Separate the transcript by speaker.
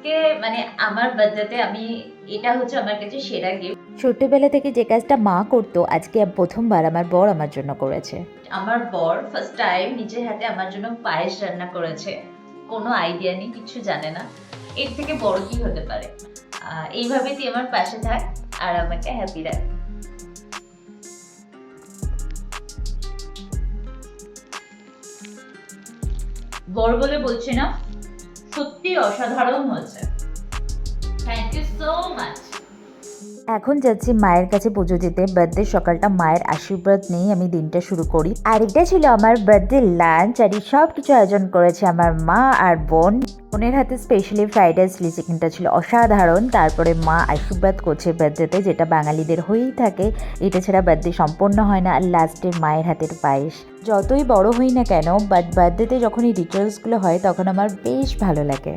Speaker 1: কে মানে আমার বার্থডেতে আমি এটা হচ্ছে আমার কাছে সেরা গিফট।
Speaker 2: ছোট্টবেলা থেকে যে কাজটা মা করতো আজকে প্রথমবার আমার বর আমার জন্য করেছে।
Speaker 1: আমার বর ফার্স্ট টাইম নিজের হাতে আমার জন্য পায়েস রান্না করেছে। কোনো আইডিয়া নেই, কিছু জানে না। এর থেকে বড় কি হতে পারে? এইভাবে তুই আমার পাশে থাক আর আমাকে হ্যাপি রাখ। বর বলে বলছি না, সত্যি অসাধারণ হয়েছে। Thank you so much.
Speaker 2: এখন যাচ্ছি মায়ের কাছে পুজো দিতে। বার্থডে সকালটা মায়ের আশীর্বাদ নিয়েই আমি দিনটা শুরু করি। আর এটা ছিল আমার বার্থডে লাঞ্চ, আর এই সব কিছু আয়োজন করেছে আমার মা আর বোন। বোনের হাতে স্পেশালি ফ্রাইড রাইস চিলি চিকেনটা ছিল অসাধারণ। তারপরে মা আশীর্বাদ করছে বার্থডেতে, যেটা বাঙালিদের হয়েই থাকে, এটা ছাড়া বার্থডে সম্পন্ন হয় না। আর লাস্টে মায়ের হাতের পায়েস। যতই বড় হই না কেন, বাট বার্থডেতে যখন এই রিচুয়ালসগুলো হয় তখন আমার বেশ ভালো লাগে।